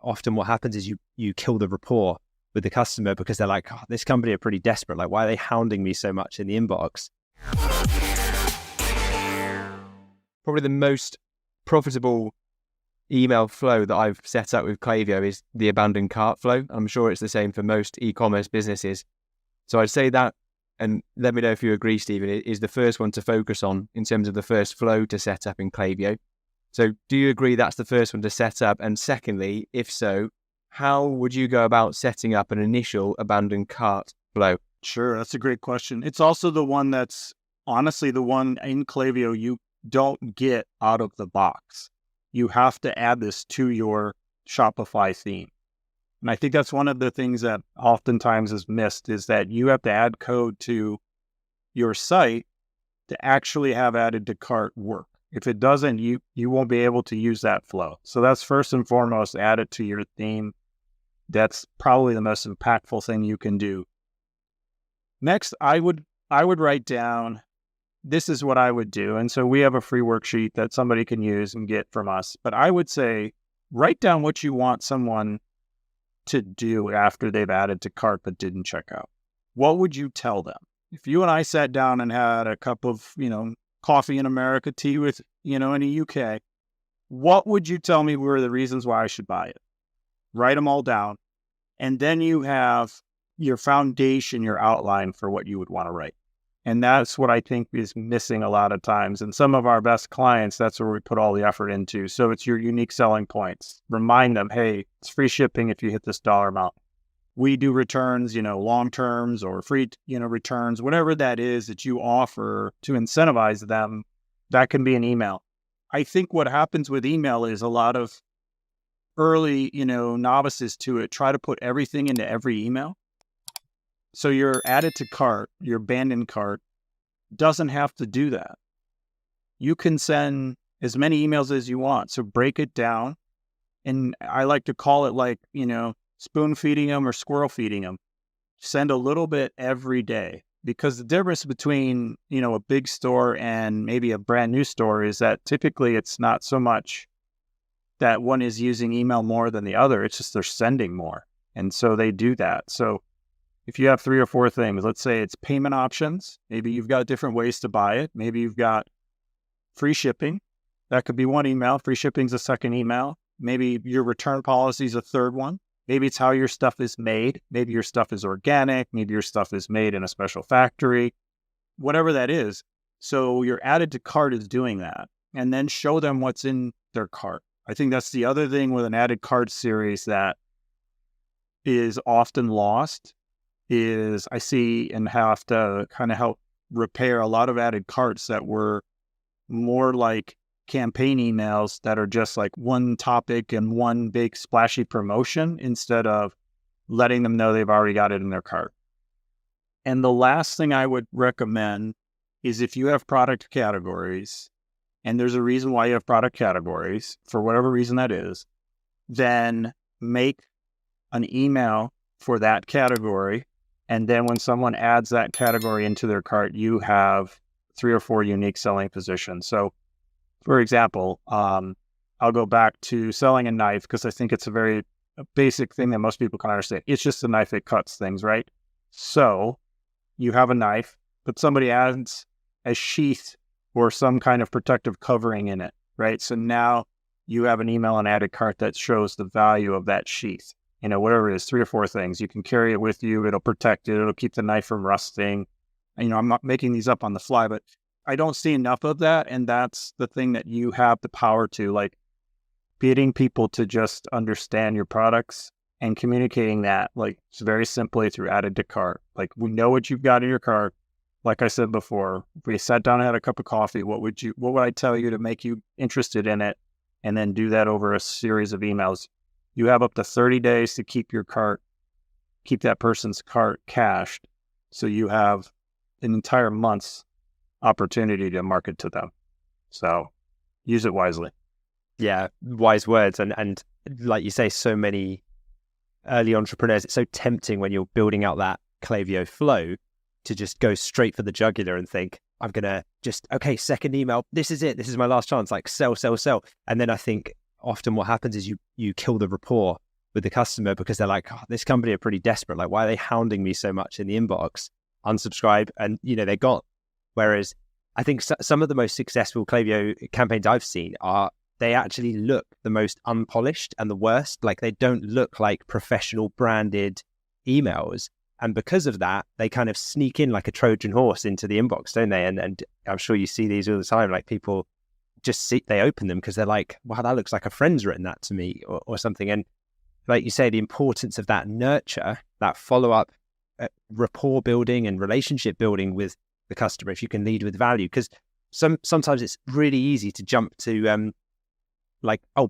often what happens is you kill the rapport with the customer because they're like, oh, this company are pretty desperate. Like, why are they hounding me so much in the inbox? Probably the most profitable email flow that I've set up with Klaviyo is the abandoned cart flow. I'm sure it's the same for most e-commerce businesses. So I'd say that, and let me know if you agree, Stephen, is the first one to focus on in terms of the first flow to set up in Klaviyo. So do you agree that's the first one to set up? And secondly, if so, how would you go about setting up an initial abandoned cart flow? Sure, that's a great question. It's also the one that's honestly the one in Klaviyo you don't get out of the box. You have to add this to your Shopify theme. And I think that's one of the things that oftentimes is missed is that you have to add code to your site to actually have added to cart work. If it doesn't, you won't be able to use that flow. So that's first and foremost, add it to your theme. That's probably the most impactful thing you can do. Next, I would write down, this is what I would do. And so we have a free worksheet that somebody can use and get from us. But I would say, write down what you want someone to do after they've added to cart but didn't check out. What would you tell them? If you and I sat down and had a cup of, coffee in America, tea with, in the UK, what would you tell me were the reasons why I should buy it? Write them all down. And then you have your foundation, your outline for what you would want to write. And that's what I think is missing a lot of times. And some of our best clients, that's where we put all the effort into. So it's your unique selling points. Remind them, hey, it's free shipping if you hit this dollar amount. We do returns, long terms or free, returns, whatever that is that you offer to incentivize them. That can be an email. I think what happens with email is a lot of early, novices to it try to put everything into every email. So your added to cart, your abandoned cart doesn't have to do that. You can send as many emails as you want. So break it down. And I like to call it like, spoon feeding them or squirrel feeding them. Send a little bit every day, because the difference between, a big store and maybe a brand new store is that typically it's not so much that one is using email more than the other. It's just they're sending more. And so they do that. So if you have 3 or 4 things, let's say it's payment options, maybe you've got different ways to buy it. Maybe you've got free shipping. That could be one email. Free shipping is a second email. Maybe your return policy is a third one. Maybe it's how your stuff is made. Maybe your stuff is organic. Maybe your stuff is made in a special factory, whatever that is. So your added to cart is doing that. And then show them what's in their cart. I think that's the other thing with an added cart series that is often lost is I see and have to kind of help repair a lot of added carts that were more like campaign emails that are just like one topic and one big splashy promotion instead of letting them know they've already got it in their cart. And the last thing I would recommend is if you have product categories, and there's a reason why you have product categories, for whatever reason that is, then make an email for that category. And then when someone adds that category into their cart, you have 3 or 4 unique selling positions. So for example, I'll go back to selling a knife because I think it's a very basic thing that most people can understand. It's just a knife that cuts things, right? So you have a knife, but somebody adds a sheath or some kind of protective covering in it, right? So now you have an email and added cart that shows the value of that sheath. Whatever it is, 3 or 4 things. You can carry it with you. It'll protect it. It'll keep the knife from rusting. I'm not making these up on the fly, but I don't see enough of that. And that's the thing that you have the power to, like, getting people to just understand your products and communicating that, like, it's very simply through added to cart. Like, we know what you've got in your cart. Like I said before, if we sat down and had a cup of coffee, what would I tell you to make you interested in it? And then do that over a series of emails. You have up to 30 days to keep that person's cart cached. So you have an entire month's opportunity to market to them. So use it wisely. Yeah, wise words. And like you say, so many early entrepreneurs, it's so tempting when you're building out that Klaviyo flow to just go straight for the jugular and think, I'm going to just, okay, second email, this is it. This is my last chance, like sell, sell, sell. And then I think often what happens is you kill the rapport with the customer because they're like, oh, this company are pretty desperate. Like, why are they hounding me so much in the inbox? Unsubscribe. And, they're gone. Whereas I think some of the most successful Klaviyo campaigns I've seen they actually look the most unpolished and the worst. Like, they don't look like professional branded emails. And because of that, they kind of sneak in like a Trojan horse into the inbox, don't they? And I'm sure you see these all the time. Like, people they open them because they're like, wow, that looks like a friend's written that to me or something. And like you say, the importance of that nurture, that follow-up rapport building and relationship building with the customer, if you can lead with value. Because sometimes it's really easy to jump to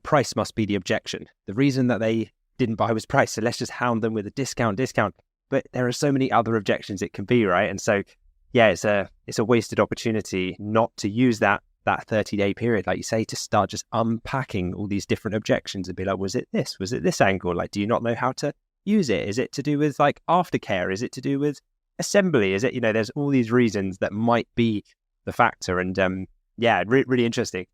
price must be the objection. The reason that they didn't buy was price, so let's just hound them with a discount. But there are so many other objections it can be, right? And so, yeah, it's a wasted opportunity not to use that 30-day period, like you say, to start just unpacking all these different objections and be like, was it this angle? Like, do you not know how to use it? Is it to do with like aftercare? Is it to do with assembly? Is it, there's all these reasons that might be the factor. And really interesting.